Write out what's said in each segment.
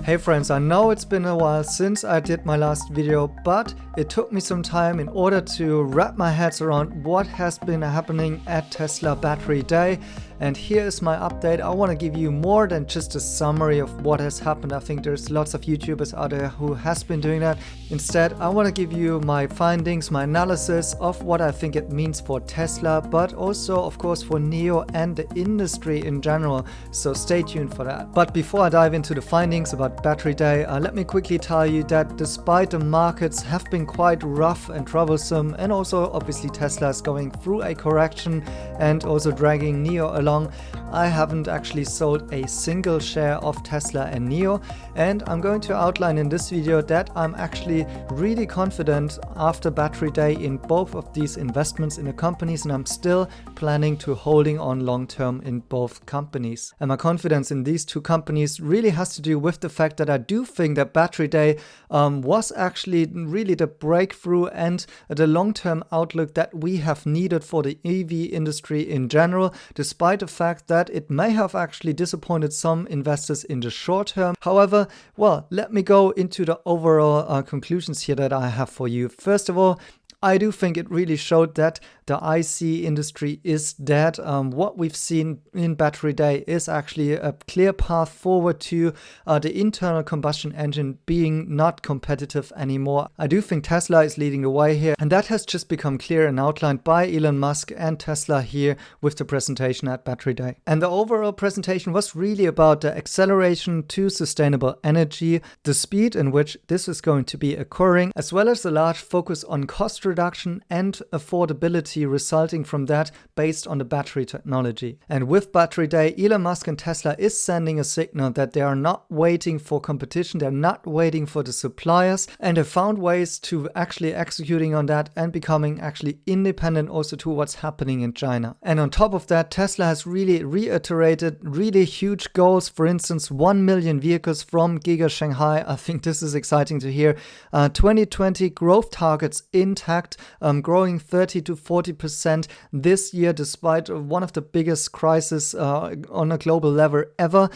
Hey friends, I know it's been a while since I did my last video, but it took me some time in order to wrap my head around what has been happening at Tesla Battery Day. And here is my update. I want to give you more than just a summary of what has happened. I think there's lots of YouTubers out there who has been doing that. Instead, I want to give you my findings, my analysis of what I think it means for Tesla, but also of course for NIO and the industry in general. So stay tuned for that. But before I dive into the findings about Battery Day, let me quickly tell you that despite the markets have been quite rough and troublesome, and also obviously Tesla is going through a correction and also dragging NIO along, I haven't actually sold a single share of Tesla and NIO, and I'm going to outline in this video that I'm actually really confident after Battery Day in both of these investments in the companies, and I'm still planning to holding on long term in both companies. And my confidence in these two companies really has to do with the fact that I do think that Battery Day was actually really the breakthrough and the long-term outlook that we have needed for the EV industry in general, despite the fact that it may have actually disappointed some investors in the short term. However, well, let me go into the overall conclusions here that I have for you. First of all, I do think it really showed that the IC industry is dead. What we've seen in Battery Day is actually a clear path forward to the internal combustion engine being not competitive anymore. I do think Tesla is leading the way here, and that has just become clear and outlined by Elon Musk and Tesla here with the presentation at Battery Day. And the overall presentation was really about the acceleration to sustainable energy, the speed in which this is going to be occurring, as well as the large focus on cost reduction and affordability resulting from that based on the battery technology. And with Battery Day, Elon Musk and Tesla is sending a signal that they are not waiting for competition, they're not waiting for the suppliers, and have found ways to actually executing on that and becoming actually independent also to what's happening in China. And on top of that, Tesla has really reiterated really huge goals, for instance 1 million vehicles from Giga Shanghai. I think this is exciting to hear. 2020 growth targets intact, growing 30 to 40% this year despite one of the biggest crises on a global level ever,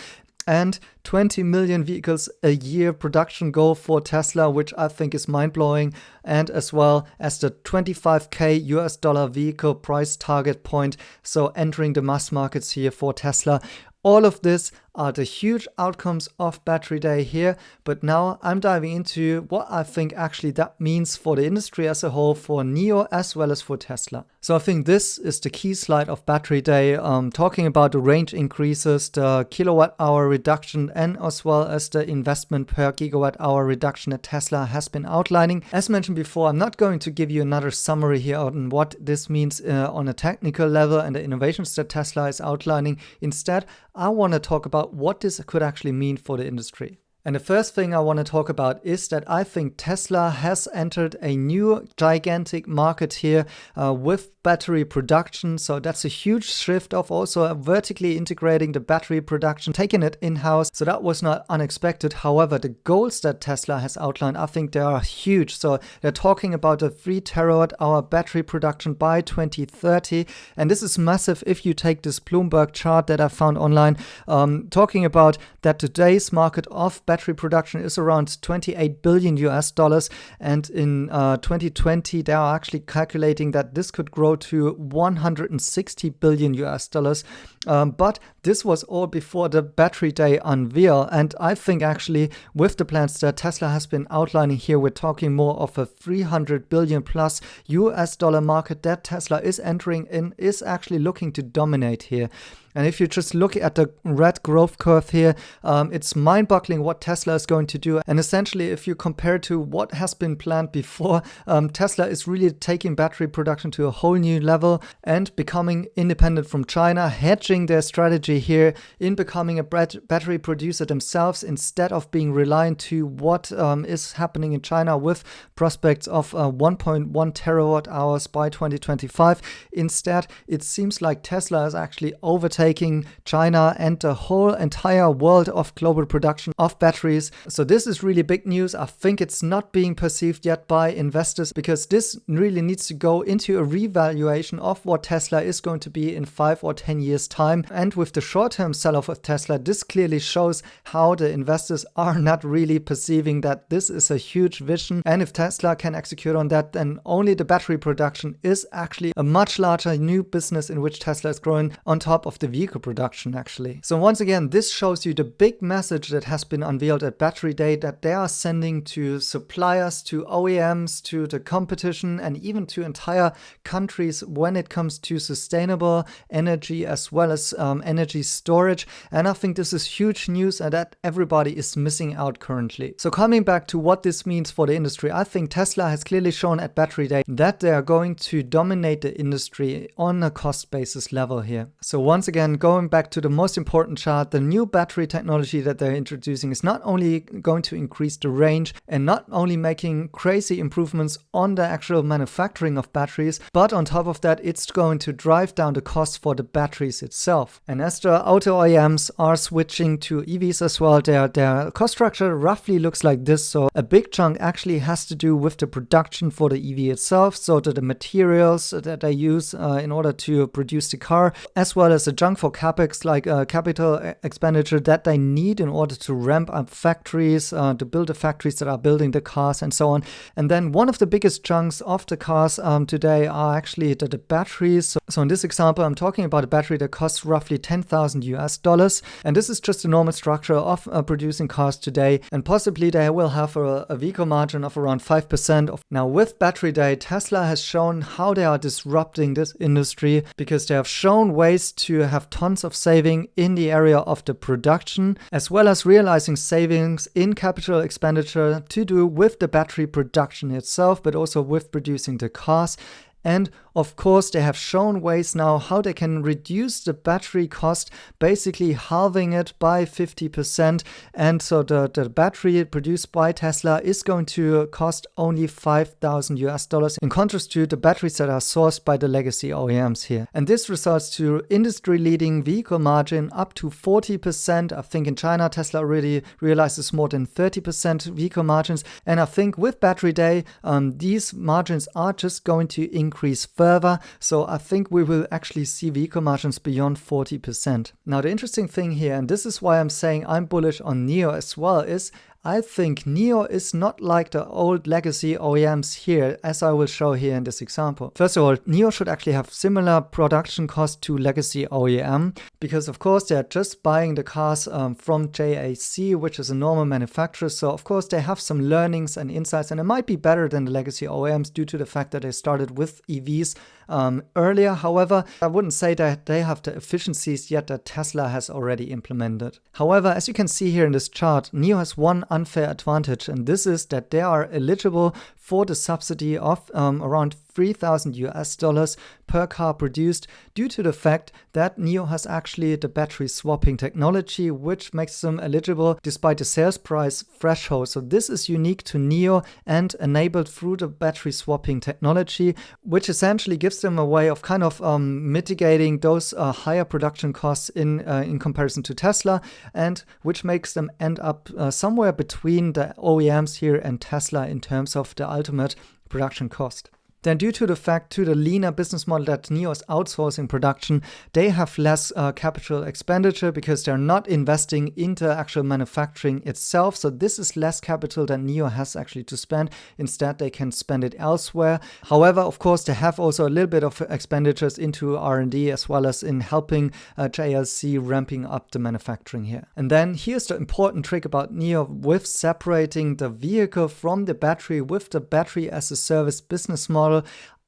and 20 million vehicles a year production goal for Tesla, which I think is mind-blowing, and as well as the $25,000 US vehicle price target point, so entering the mass markets here for Tesla. All of this are the huge outcomes of Battery Day here, but now I'm diving into what I think actually that means for the industry as a whole, for NIO as well as for Tesla. So I think this is the key slide of Battery Day, talking about the range increases, the kilowatt hour reduction, and as well as the investment per gigawatt hour reduction that Tesla has been outlining. As mentioned before, I'm not going to give you another summary here on what this means on a technical level and the innovations that Tesla is outlining. Instead, I want to talk about what this could actually mean for the industry. And the first thing I want to talk about is that I think Tesla has entered a new gigantic market here with battery production. So that's a huge shift of also vertically integrating the battery production, taking it in-house. So that was not unexpected. However, the goals that Tesla has outlined, I think they are huge. So they're talking about a 3 terawatt hour battery production by 2030. And this is massive if you take this Bloomberg chart that I found online, talking about that today's market of battery production is around 28 billion US dollars. And in 2020, they are actually calculating that this could grow to 160 billion US dollars. But this was all before the Battery Day unveil. And I think actually with the plans that Tesla has been outlining here, we're talking more of a 300 billion plus US dollar market that Tesla is entering in, is actually looking to dominate here. And if you just look at the red growth curve here, it's mind-boggling what Tesla is going to do. And essentially, if you compare to what has been planned before, Tesla is really taking battery production to a whole new level and becoming independent from China, hedging their strategy here in becoming a battery producer themselves instead of being reliant to what is happening in China with prospects of 1.1 terawatt hours by 2025. Instead, it seems like Tesla is actually overtaking China and the whole entire world of global production of batteries. So this is really big news. I think it's not being perceived yet by investors because this really needs to go into a revaluation of what Tesla is going to be in 5 or 10 years time. And with the short-term sell-off of Tesla, this clearly shows how the investors are not really perceiving that this is a huge vision. And if Tesla can execute on that, then only the battery production is actually a much larger new business in which Tesla is growing on top of the vehicle production actually. So once again, this shows you the big message that has been unveiled at Battery Day, that they are sending to suppliers, to OEMs, to the competition, and even to entire countries when it comes to sustainable energy as well as energy storage. And I think this is huge news and that everybody is missing out currently. So coming back to what this means for the industry, I think Tesla has clearly shown at Battery Day that they are going to dominate the industry on a cost basis level here. So once again, going back to the most important chart, the new battery technology that they're introducing is not only going to increase the range and not only making crazy improvements on the actual manufacturing of batteries, but on top of that, it's going to drive down the cost for the batteries itself. And as the auto OEMs are switching to EVs as well, their cost structure roughly looks like this. So a big chunk actually has to do with the production for the EV itself, so the materials that they use in order to produce the car, as well as a chunk for capex, like capital expenditure that they need in order to ramp up factories, to build the factories that are building the cars and so on. And then one of the biggest chunks of the cars today are actually the batteries. So in this example, I'm talking about a battery that costs roughly $10,000. And this is just a normal structure of producing cars today. And possibly they will have a vehicle margin of around 5%. Now with Battery Day, Tesla has shown how they are disrupting this industry, because they have shown ways to have tons of saving in the area of the production, as well as realizing savings in capital expenditure to do with the battery production itself, but also with producing the cars. And of course, they have shown ways now how they can reduce the battery cost, basically halving it by 50%. And so the battery produced by Tesla is going to cost only $5,000 in contrast to the batteries that are sourced by the legacy OEMs here. And this results to industry-leading vehicle margin up to 40%. I think in China, Tesla already realizes more than 30% vehicle margins. And I think with Battery Day, these margins are just going to increase further. So I think we will actually see vehicle margins beyond 40%. Now the interesting thing here, and this is why I'm saying I'm bullish on NIO as well, is I think NIO is not like the old legacy OEMs here, as I will show here in this example. First of all, NIO should actually have similar production cost to legacy OEM, because of course they're just buying the cars from JAC, which is a normal manufacturer. So of course they have some learnings and insights, and it might be better than the legacy OEMs due to the fact that they started with EVs earlier. However, I wouldn't say that they have the efficiencies yet that Tesla has already implemented. However, as you can see here in this chart, NIO has one unfair advantage, and this is that they are eligible for the subsidy of around $3,000 per car produced, due to the fact that NIO has actually the battery swapping technology, which makes them eligible despite the sales price threshold. So this is unique to NIO and enabled through the battery swapping technology, which essentially gives them a way of kind of mitigating those higher production costs in comparison to Tesla, and which makes them end up somewhere between the OEMs here and Tesla in terms of the ultimate production cost. Then due to the fact, to the leaner business model that NIO is outsourcing production, they have less capital expenditure because they're not investing into actual manufacturing itself. So this is less capital than NIO has actually to spend. Instead, they can spend it elsewhere. However, of course, they have also a little bit of expenditures into R&D as well as in helping JLC ramping up the manufacturing here. And then here's the important trick about NIO with separating the vehicle from the battery with the battery as a service business model.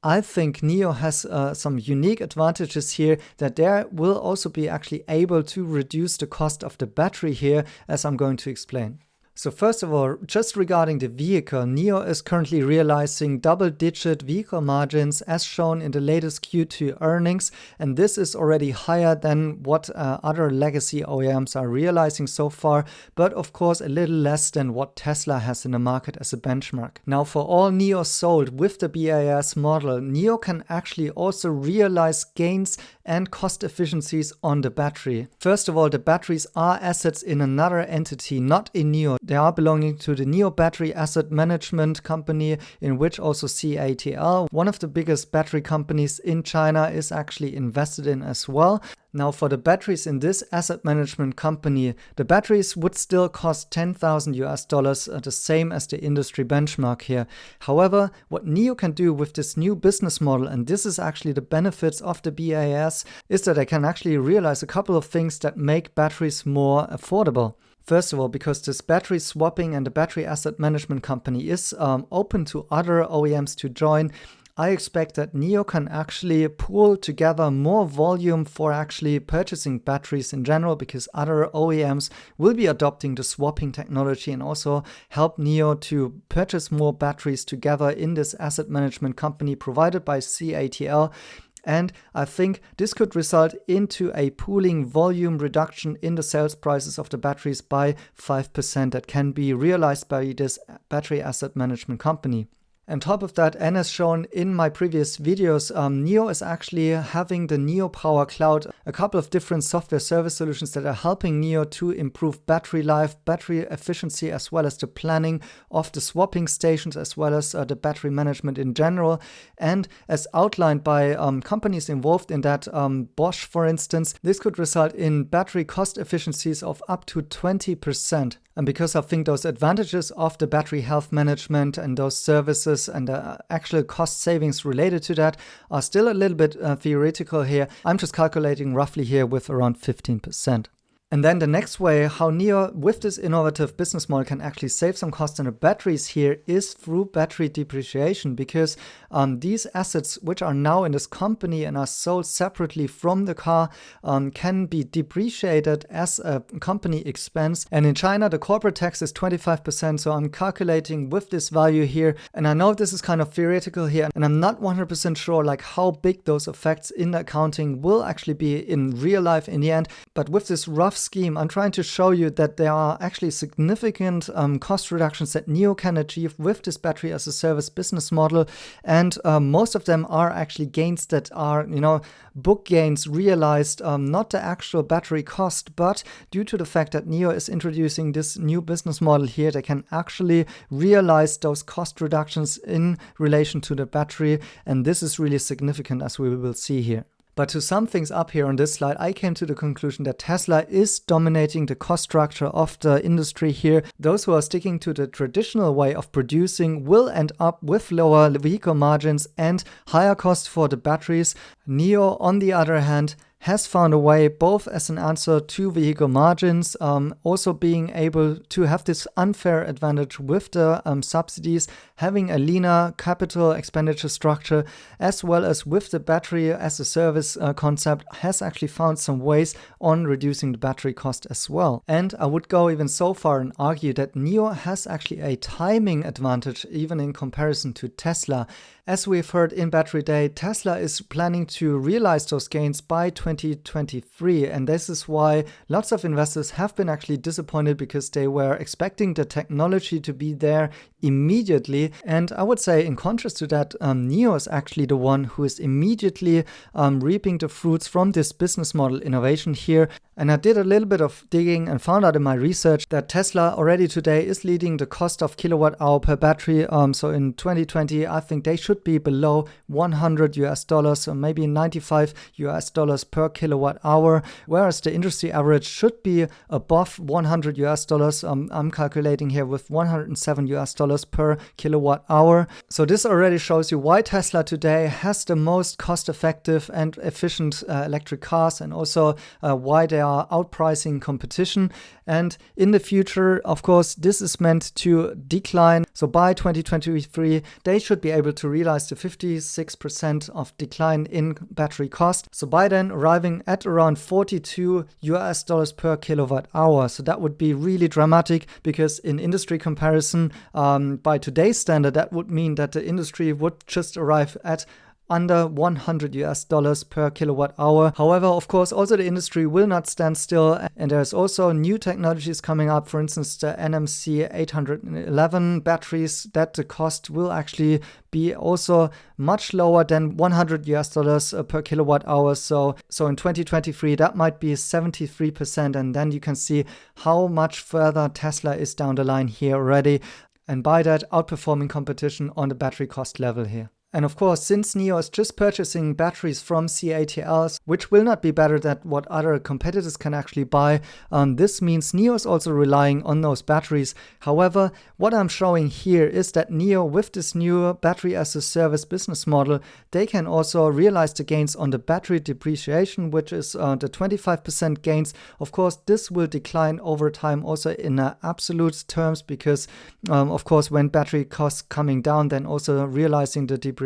I think NIO has some unique advantages here, that they will also be actually able to reduce the cost of the battery here, as I'm going to explain. So first of all, just regarding the vehicle, NIO is currently realizing double-digit vehicle margins as shown in the latest Q2 earnings, and this is already higher than what other legacy OEMs are realizing so far, but of course a little less than what Tesla has in the market as a benchmark. Now for all NIO sold with the BAS model, NIO can actually also realize gains and cost efficiencies on the battery. First of all, the batteries are assets in another entity, not in NIO. They are belonging to the NIO Battery Asset Management Company, in which also CATL, one of the biggest battery companies in China, is actually invested in as well. Now, for the batteries in this asset management company, the batteries would still cost $10,000, the same as the industry benchmark here. However, what NIO can do with this new business model, and this is actually the benefits of the BAS, is that they can actually realize a couple of things that make batteries more affordable. First of all, because this battery swapping and the battery asset management company is open to other OEMs to join, I expect that NIO can actually pool together more volume for actually purchasing batteries in general, because other OEMs will be adopting the swapping technology and also help NIO to purchase more batteries together in this asset management company provided by CATL. And I think this could result into a pooling volume reduction in the sales prices of the batteries by 5% that can be realized by this battery asset management company. On top of that, and as shown in my previous videos, NIO is actually having the NIO Power Cloud, a couple of different software service solutions that are helping NIO to improve battery life, battery efficiency, as well as the planning of the swapping stations, as well as the battery management in general. And as outlined by companies involved in that, Bosch, for instance, this could result in battery cost efficiencies of up to 20%. And because I think those advantages of the battery health management and those services and the actual cost savings related to that are still a little bit theoretical here, I'm just calculating roughly here with around 15%. And then the next way how NIO, with this innovative business model, can actually save some cost on the batteries here is through battery depreciation, because these assets, which are now in this company and are sold separately from the car, can be depreciated as a company expense. And in China, the corporate tax is 25%. So I'm calculating with this value here. And I know this is kind of theoretical here, and I'm not 100% sure like how big those effects in the accounting will actually be in real life in the end. But with this rough scheme, I'm trying to show you that there are actually significant cost reductions that NIO can achieve with this battery as a service business model, and most of them are actually gains that are, book gains realized, not the actual battery cost, but due to the fact that NIO is introducing this new business model here, they can actually realize those cost reductions in relation to the battery, and this is really significant, as we will see here. But to sum things up here on this slide, I came to the conclusion that Tesla is dominating the cost structure of the industry here. Those who are sticking to the traditional way of producing will end up with lower vehicle margins and higher costs for the batteries. NIO, on the other hand, has found a way, both as an answer to vehicle margins, also being able to have this unfair advantage with the subsidies, having a leaner capital expenditure structure, as well as with the battery as a service concept, has actually found some ways on reducing the battery cost as well. And I would go even so far and argue that NIO has actually a timing advantage, even in comparison to Tesla. As we've heard in Battery Day, Tesla is planning to realize those gains by 2023, and this is why lots of investors have been actually disappointed, because they were expecting the technology to be there immediately. And I would say, in contrast to that, NIO is actually the one who is immediately reaping the fruits from this business model innovation here. And I did a little bit of digging and found out in my research that Tesla already today is leading the cost of kilowatt hour per battery. So in 2020, I think they should be below $100, or maybe $95 per kilowatt hour, whereas the industry average should be above $100. I'm calculating here with $107 per kilowatt hour. So this already shows you why Tesla today has the most cost-effective and efficient electric cars, and also why they are outpricing competition. And in the future, of course, this is meant to decline. So by 2023, they should be able to realize the 56% of decline in battery cost. So by then, arriving at around $42 per kilowatt hour. So that would be really dramatic, because in industry comparison, by today's standard, that would mean that the industry would just arrive at under $100 per kilowatt hour. However, of course, also the industry will not stand still, and there's also new technologies coming up. For instance, the NMC 811 batteries, that the cost will actually be also much lower than $100 per kilowatt hour. So in 2023, that might be 73%, and then you can see how much further Tesla is down the line here already, and by that outperforming competition on the battery cost level here. And of course, since NIO is just purchasing batteries from CATLs, which will not be better than what other competitors can actually buy, this means NIO is also relying on those batteries. However, what I'm showing here is that NIO, with this new battery as a service business model, they can also realize the gains on the battery depreciation, which is the 25% gains. Of course, this will decline over time also in absolute terms, because of course, when battery costs coming down, then also realizing the depreciation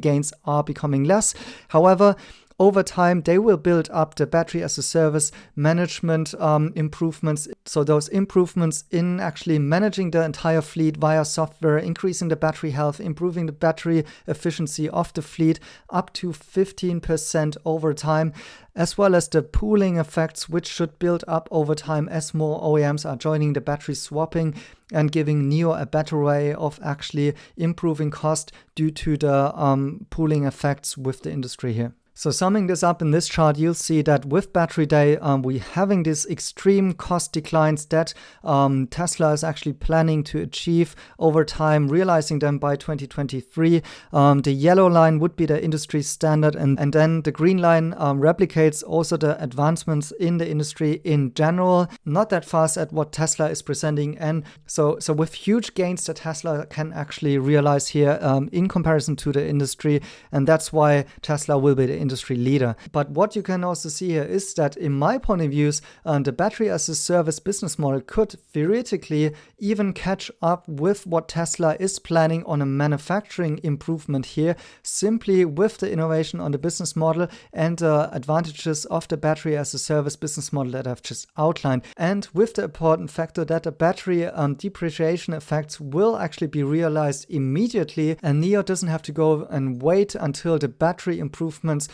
gains are becoming less. However, over time, they will build up the battery as a service management improvements. So those improvements in actually managing the entire fleet via software, increasing the battery health, improving the battery efficiency of the fleet up to 15% over time, as well as the pooling effects, which should build up over time as more OEMs are joining the battery swapping and giving NIO a better way of actually improving cost due to the pooling effects with the industry here. So summing this up in this chart, you'll see that with Battery Day, we're having these extreme cost declines that Tesla is actually planning to achieve over time, realizing them by 2023. The yellow line would be the industry standard, and then the green line replicates also the advancements in the industry in general, not that fast at what Tesla is presenting. And so with huge gains that Tesla can actually realize here in comparison to the industry, and that's why Tesla will be the industry leader. But what you can also see here is that, in my point of view, the battery as a service business model could theoretically even catch up with what Tesla is planning on a manufacturing improvement here, simply with the innovation on the business model and the advantages of the battery as a service business model that I've just outlined, and with the important factor that the battery depreciation effects will actually be realized immediately, and NIO doesn't have to go and wait until the battery improvements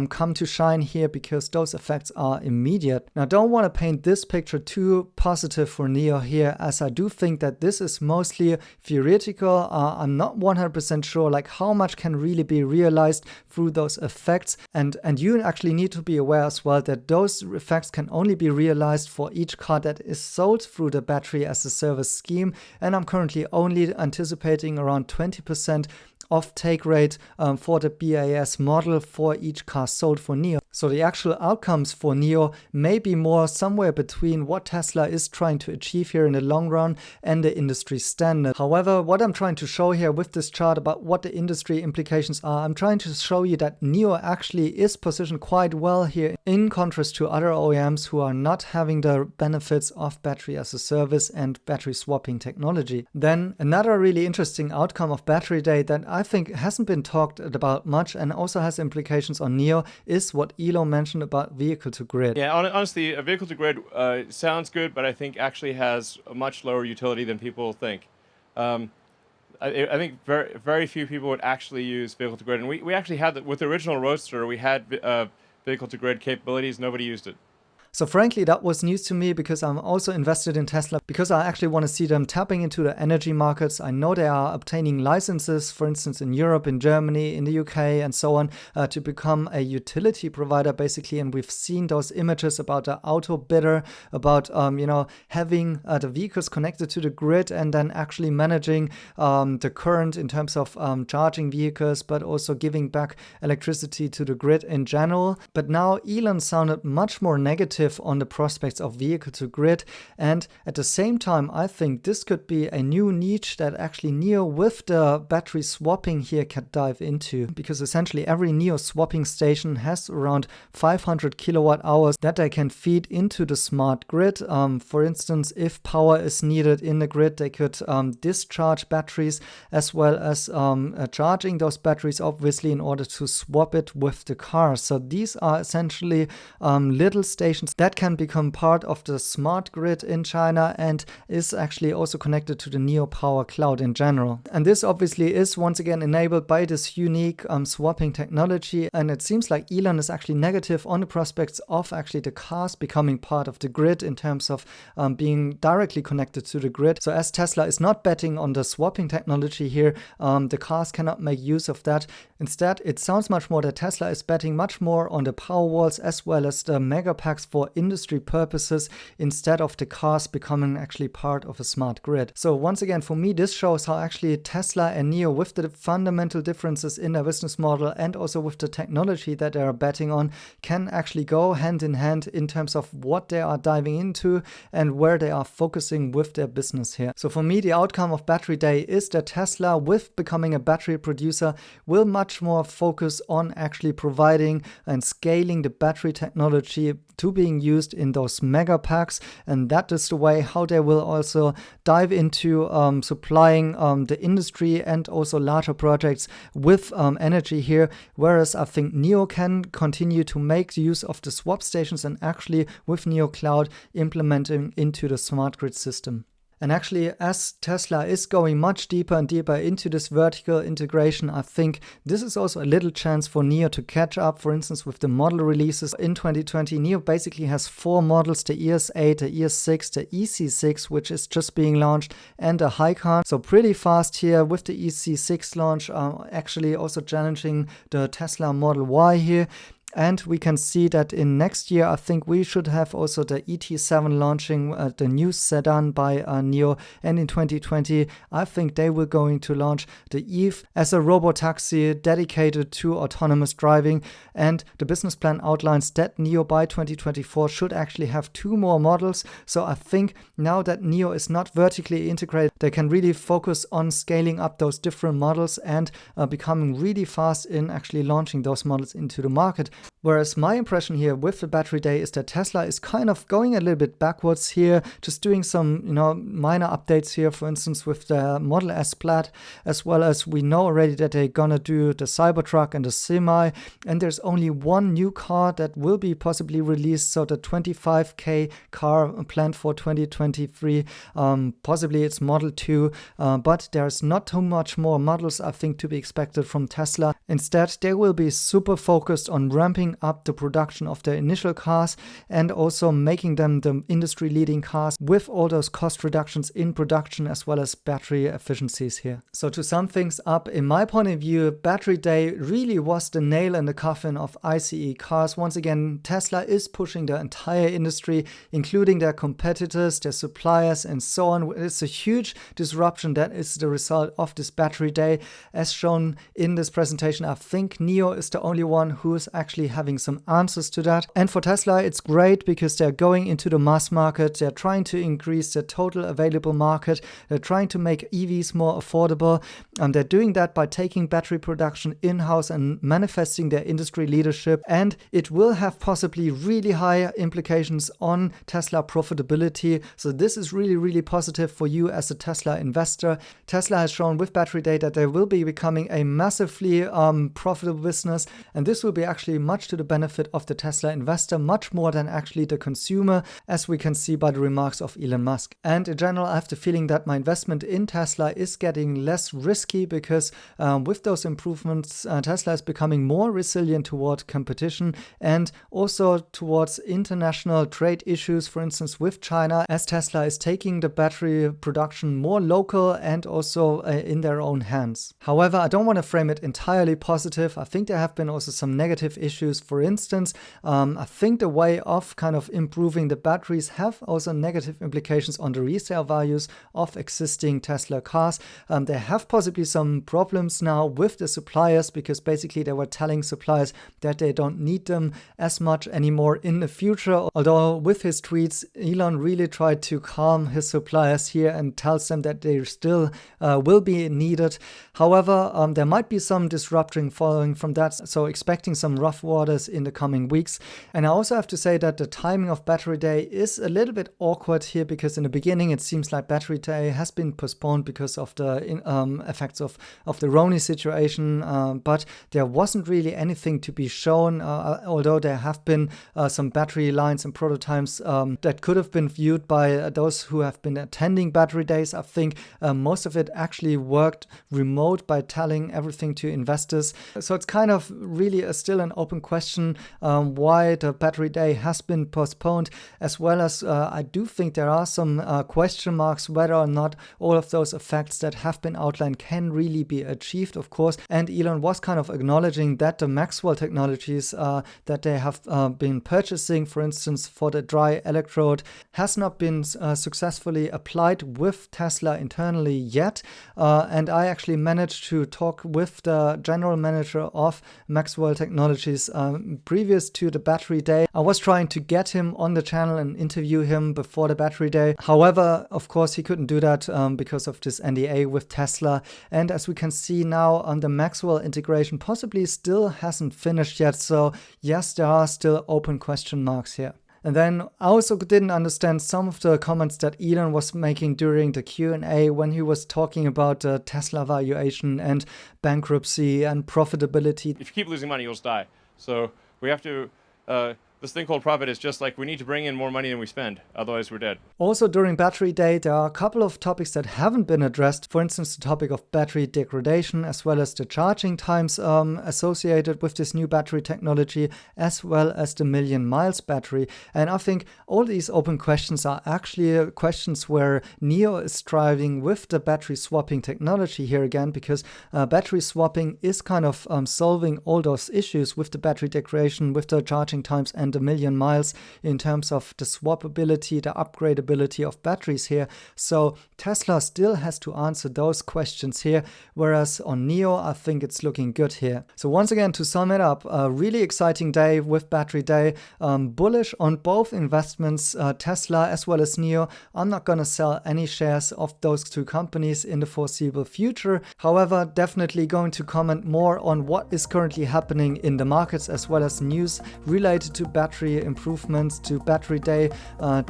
come to shine here, because those effects are immediate. Now, I don't want to paint this picture too positive for NIO here, as I do think that this is mostly theoretical. I'm not 100% sure like how much can really be realized through those effects, and you actually need to be aware as well that those effects can only be realized for each car that is sold through the battery as a service scheme, and I'm currently only anticipating around 20% of take rate for the BAS model for each car sold for NIO. So the actual outcomes for NIO may be more somewhere between what Tesla is trying to achieve here in the long run and the industry standard. However, what I'm trying to show here with this chart about what the industry implications are, I'm trying to show you that NIO actually is positioned quite well here, in contrast to other OEMs who are not having the benefits of battery as a service and battery swapping technology. Then another really interesting outcome of Battery Day that I think hasn't been talked about much and also has implications on NIO is what Elon mentioned about vehicle to grid. Yeah, honestly, a vehicle to grid sounds good, but I think actually has a much lower utility than people think. I think very few people would actually use vehicle to grid, and we actually had that with the original Roadster. We had vehicle to grid capabilities. Nobody used it. So frankly, that was news to me, because I'm also invested in Tesla, because I actually want to see them tapping into the energy markets. I know they are obtaining licenses, for instance, in Europe, in Germany, in the UK, and so on, to become a utility provider, basically. And we've seen those images about the auto bidder, about, having the vehicles connected to the grid and then actually managing the current in terms of charging vehicles, but also giving back electricity to the grid in general. But now Elon sounded much more negative on the prospects of vehicle to grid, and at the same time I think this could be a new niche that actually NIO with the battery swapping here can dive into, because essentially every NIO swapping station has around 500 kilowatt hours that they can feed into the smart grid. For instance, if power is needed in the grid, they could discharge batteries, as well as charging those batteries obviously in order to swap it with the car. So these are essentially little stations that can become part of the smart grid in China and is actually also connected to the NIO Power Cloud in general. And this obviously is once again enabled by this unique swapping technology, and it seems like Elon is actually negative on the prospects of actually the cars becoming part of the grid in terms of being directly connected to the grid. So as Tesla is not betting on the swapping technology here, the cars cannot make use of that. Instead, it sounds much more that Tesla is betting much more on the power walls as well as the mega packs for industry purposes instead of the cars becoming actually part of a smart grid. So once again, for me, this shows how actually Tesla and NIO, with the fundamental differences in their business model and also with the technology that they are betting on, can actually go hand in hand in terms of what they are diving into and where they are focusing with their business here. So for me, the outcome of Battery Day is that Tesla, with becoming a battery producer, will much more focus on actually providing and scaling the battery technology to being used in those mega packs, and that is the way how they will also dive into supplying the industry and also larger projects with energy here, whereas I think NIO can continue to make use of the swap stations and actually with NIO Cloud implementing into the smart grid system. And actually, as Tesla is going much deeper and deeper into this vertical integration, I think this is also a little chance for NIO to catch up. For instance, with the model releases in 2020, NIO basically has 4 models, the ES8, the ES6, the EC6, which is just being launched, and a Hycan. So pretty fast here with the EC6 launch, actually also challenging the Tesla Model Y here. And we can see that in next year, I think we should have also the ET7 launching, the new sedan by NIO. And in 2020, I think they will going to launch the Eve as a robo-taxi dedicated to autonomous driving. And the business plan outlines that NIO by 2024 should actually have 2 more models. So I think now that NIO is not vertically integrated, they can really focus on scaling up those different models and becoming really fast in actually launching those models into the market. Whereas my impression here with the Battery Day is that Tesla is kind of going a little bit backwards here, just doing some, minor updates here, for instance, with the Model S Plaid, as well as we know already that they're gonna do the Cybertruck and the Semi, and there's only one new car that will be possibly released, so the 25K car planned for 2023, possibly it's Model 2, but there's not too much more models, I think, to be expected from Tesla. Instead, they will be super focused on ramping up the production of their initial cars and also making them the industry-leading cars with all those cost reductions in production as well as battery efficiencies here. So to sum things up, in my point of view, Battery Day really was the nail in the coffin of ICE cars. Once again, Tesla is pushing the entire industry, including their competitors, their suppliers, and so on. It's a huge disruption that is the result of this Battery Day. As shown in this presentation, I think NIO is the only one who is actually having some answers to that. And for Tesla, it's great because they're going into the mass market. They're trying to increase the total available market. They're trying to make EVs more affordable. And they're doing that by taking battery production in-house and manifesting their industry leadership. And it will have possibly really high implications on Tesla profitability. So this is really, really positive for you as a Tesla investor. Tesla has shown with Battery Day that they will be becoming a massively profitable business. And this will be actually much to the benefit of the Tesla investor, much more than actually the consumer, as we can see by the remarks of Elon Musk. And in general, I have the feeling that my investment in Tesla is getting less risky because with those improvements, Tesla is becoming more resilient toward competition and also towards international trade issues, for instance, with China, as Tesla is taking the battery production more local and also in their own hands. However, I don't want to frame it entirely positive. I think there have been also some negative issues. For instance, I think the way of kind of improving the batteries have also negative implications on the resale values of existing Tesla cars. They have possibly some problems now with the suppliers because basically they were telling suppliers that they don't need them as much anymore in the future. Although with his tweets, Elon really tried to calm his suppliers here and tells them that they still will be needed. However, there might be some disruption following from that, so expecting some rough water orders in the coming weeks. And I also have to say that the timing of Battery Day is a little bit awkward here, because in the beginning it seems like Battery Day has been postponed because of the effects of the Roni situation, but there wasn't really anything to be shown, although there have been some battery lines and prototypes that could have been viewed by those who have been attending Battery Days. I think most of it actually worked remote by telling everything to investors. So it's kind of really still an open question why the Battery Day has been postponed, as well as I do think there are some question marks whether or not all of those effects that have been outlined can really be achieved, of course. And Elon was kind of acknowledging that the Maxwell technologies that they have been purchasing, for instance, for the dry electrode, has not been successfully applied with Tesla internally yet. And I actually managed to talk with the general manager of Maxwell Technologies previous to the Battery Day. I was trying to get him on the channel and interview him before the Battery Day. However, of course, he couldn't do that because of this NDA with Tesla. And as we can see now, the Maxwell integration possibly still hasn't finished yet. So yes, there are still open question marks here. And then I also didn't understand some of the comments that Elon was making during the Q&A when he was talking about the Tesla valuation and bankruptcy and profitability. If you keep losing money, you'll just die. So we have to, this thing called profit is just like we need to bring in more money than we spend, otherwise we're dead. Also during Battery Day, there are a couple of topics that haven't been addressed. For instance, the topic of battery degradation, as well as the charging times associated with this new battery technology, as well as the million miles battery. And I think all these open questions are actually questions where NIO is striving with the battery swapping technology here again, because battery swapping is kind of solving all those issues with the battery degradation, with the charging times, and the million miles in terms of the swappability, the upgradability of batteries here. So Tesla still has to answer those questions here, whereas on NIO, I think it's looking good here. So once again, to sum it up, a really exciting day with Battery Day, bullish on both investments, Tesla as well as NIO. I'm not going to sell any shares of those two companies in the foreseeable future. However, definitely going to comment more on what is currently happening in the markets, as well as news related to battery improvements, to Battery Day,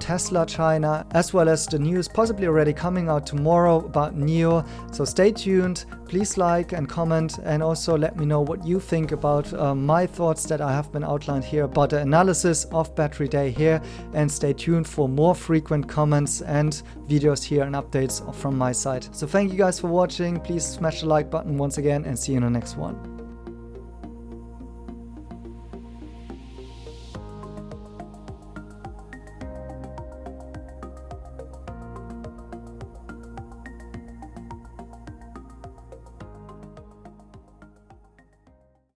Tesla China, as well as the news possibly already coming out tomorrow about NIO. So stay tuned, please like and comment, and also let me know what you think about my thoughts that I have been outlined here about the analysis of Battery Day here, and stay tuned for more frequent comments and videos here and updates from my side. So thank you guys for watching, please smash the like button once again, and see you in the next one.